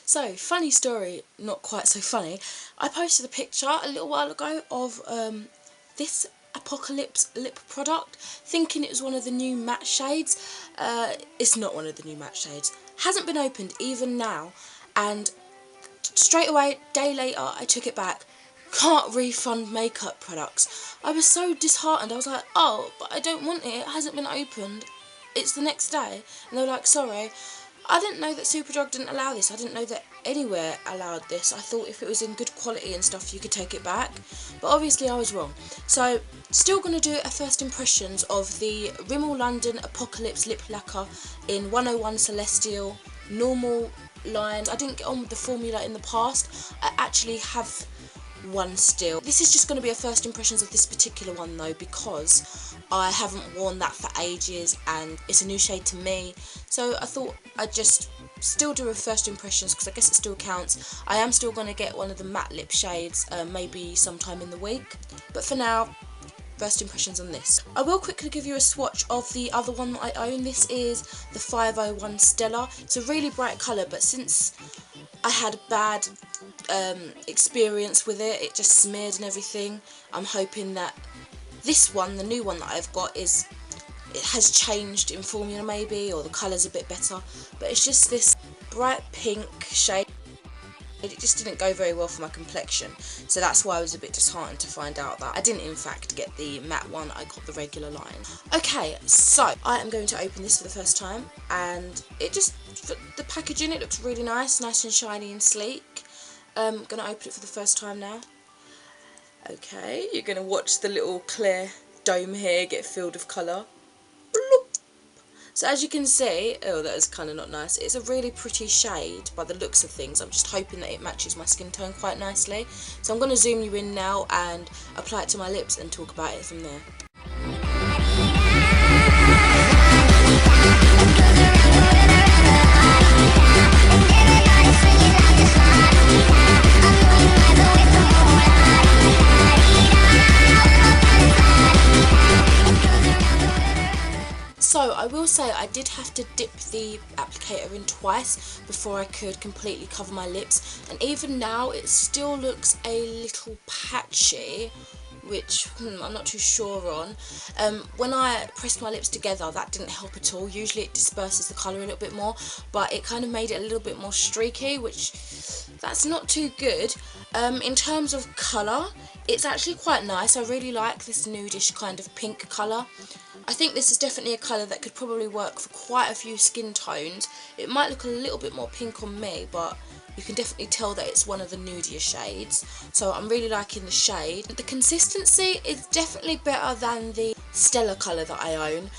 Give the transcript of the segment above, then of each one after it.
So, funny story, not quite so funny. I posted a picture a little while ago of this Apocalips lip product, thinking it was one of the new matte shades. It's not one of the new matte shades. Hasn't been opened even now, and straight away, day later, I took it back. Can't refund makeup products. I was so disheartened. I was like, oh, but I don't want it. It hasn't been opened. It's the next day. And they were like, sorry. I didn't know that Superdrug didn't allow this. I didn't know that anywhere allowed this. I thought if it was in good quality and stuff, you could take it back. But obviously I was wrong. So, still going to do a first impressions of the Rimmel London Apocalips Lip Lacquer in 101 Celestial, normal lines. I didn't get on with the formula in the past. I actually have one still. This is just going to be a first impressions of this particular one though, because I haven't worn that for ages and it's a new shade to me, so I thought I'd just still do a first impressions because I guess it still counts. I am still going to get one of the matte lip shades maybe sometime in the week, but for now, first impressions on this. I will quickly give you a swatch of the other one that I own. This is the 501 Stellar. It's a really bright colour, but since I had a bad experience with it, it just smeared and everything. I'm hoping that this one, the new one that I've got, it has changed in formula maybe, or the colour's a bit better, but it's just this bright pink shade. It just didn't go very well for my complexion, so that's why I was a bit disheartened to find out that I didn't in fact get the matte one, I got the regular line. Okay, so I am going to open this for the first time, and the packaging, it looks really nice and shiny and sleek. I'm going to open it for the first time now. Okay, you're going to watch the little clear dome here get filled with colour. So as you can see, oh, that is kind of not nice. It's a really pretty shade by the looks of things. I'm just hoping that it matches my skin tone quite nicely. So I'm going to zoom you in now and apply it to my lips and talk about it from there. So I will say I did have to dip the applicator in twice before I could completely cover my lips, and even now it still looks a little patchy, which I'm not too sure on. When I pressed my lips together, that didn't help at all. Usually it disperses the colour a little bit more, but it kind of made it a little bit more streaky, which that's not too good. In terms of colour, it's actually quite nice. I really like this nudish kind of pink colour. I think this is definitely a colour that could probably work for quite a few skin tones. It might look a little bit more pink on me, but you can definitely tell that it's one of the nudier shades. So I'm really liking the shade. The consistency is definitely better than the Stellar colour that I own.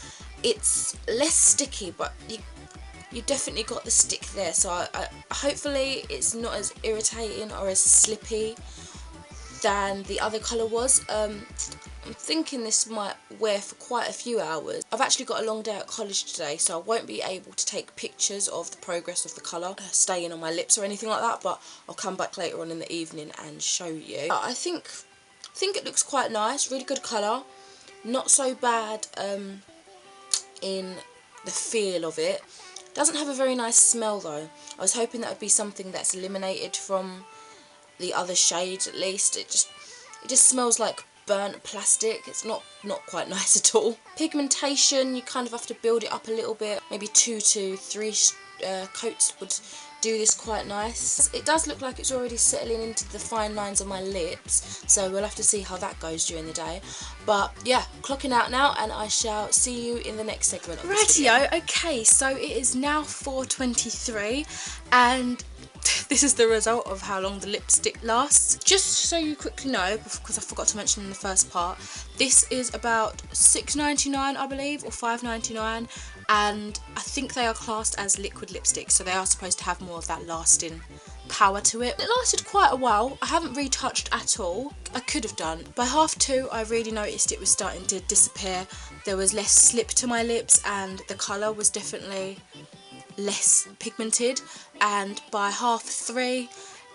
It's less sticky, but you definitely got the stick there. So hopefully it's not as irritating or as slippy than the other colour was. I'm thinking this might wear for quite a few hours. I've actually got a long day at college today, so I won't be able to take pictures of the progress of the colour staying on my lips or anything like that, but I'll come back later on in the evening and show you. I think it looks quite nice, really good colour, not so bad in the feel of it. Doesn't have a very nice smell though. I was hoping that would be something that's eliminated from the other shades at least. It just smells like burnt plastic. It's not quite nice at all. Pigmentation, you kind of have to build it up a little bit. Maybe 2 to 3 coats would do this quite nice. It does look like it's already settling into the fine lines on my lips, so we'll have to see how that goes during the day. But yeah, clocking out now, and I shall see you in the next segment of this video. Rightio, okay, so it is now 4:23 and this is the result of how long the lipstick lasts. Just so you quickly know, because I forgot to mention in the first part, this is about £6.99 I believe, or £5.99, and I think they are classed as liquid lipstick, so they are supposed to have more of that lasting power to it. It lasted quite a while. I haven't retouched at all. I could have done. By 2:30 I really noticed it was starting to disappear. There was less slip to my lips and the colour was definitely less pigmented, and by 3:30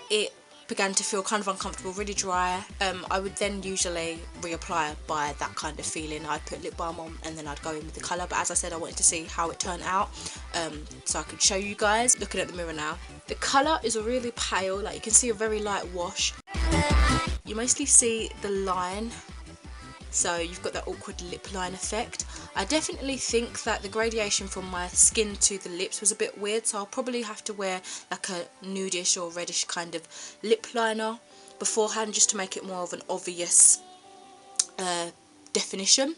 it began to feel kind of uncomfortable, really dry, I would then usually reapply by that kind of feeling. I'd put lip balm on and then I'd go in with the colour, but as I said, I wanted to see how it turned out, so I could show you guys. Looking at the mirror now, the colour is really pale, like you can see a very light wash. You mostly see the line, so you've got that awkward lip line effect. I definitely think that the gradation from my skin to the lips was a bit weird, so I'll probably have to wear like a nudish or reddish kind of lip liner beforehand, just to make it more of an obvious definition.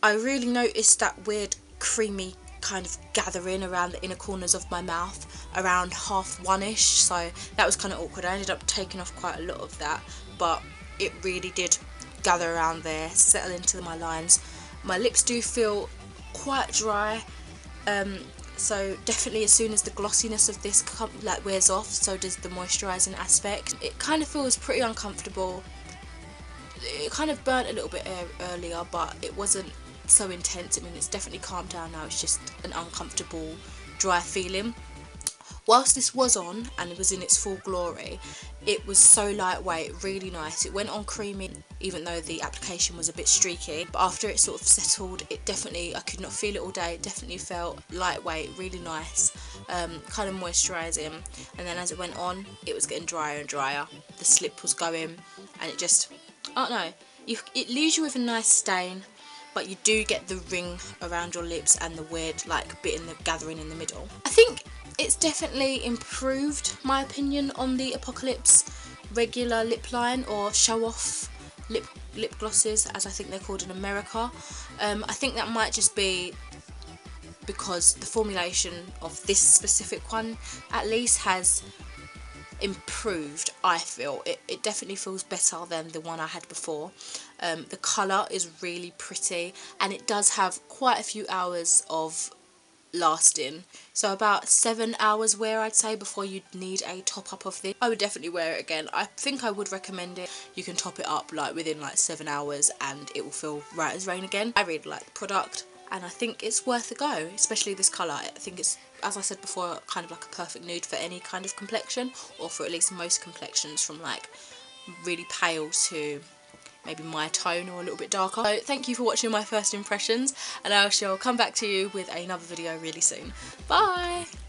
I really noticed that weird creamy kind of gathering around the inner corners of my mouth around half one-ish, so that was kind of awkward. I ended up taking off quite a lot of that, but it really did gather around there, settle into my lines. My lips do feel quite dry, so definitely as soon as the glossiness of this like wears off, so does the moisturising aspect. It kind of feels pretty uncomfortable. It kind of burnt a little bit earlier, but it wasn't so intense. I mean, it's definitely calmed down now. It's just an uncomfortable dry feeling. Whilst this was on and it was in its full glory, it was so lightweight, really nice. It went on creamy even though the application was a bit streaky, but after it sort of settled, it definitely, I could not feel it all day, it definitely felt lightweight, really nice, kind of moisturising. And then as it went on, it was getting drier and drier. The slip was going, and it just, I don't know, it leaves you with a nice stain, but you do get the ring around your lips and the weird like bit in the gathering in the middle. I think it's definitely improved my opinion on the Apocalips regular lip line, or show off lip glosses as I think they're called in America. I think that might just be because the formulation of this specific one at least has improved. I feel it definitely feels better than the one I had before. The colour is really pretty, and it does have quite a few hours of lasting, so about 7 hours wear I'd say before you'd need a top up of this. I would definitely wear it again. I think I would recommend it. You can top it up like within like 7 hours and it will feel right as rain again. I really like the product and I think it's worth a go, especially this colour. I think it's, as I said before, kind of like a perfect nude for any kind of complexion, or for at least most complexions, from like really pale to maybe my tone or a little bit darker. So thank you for watching my first impressions, and I shall come back to you with another video really soon. Bye!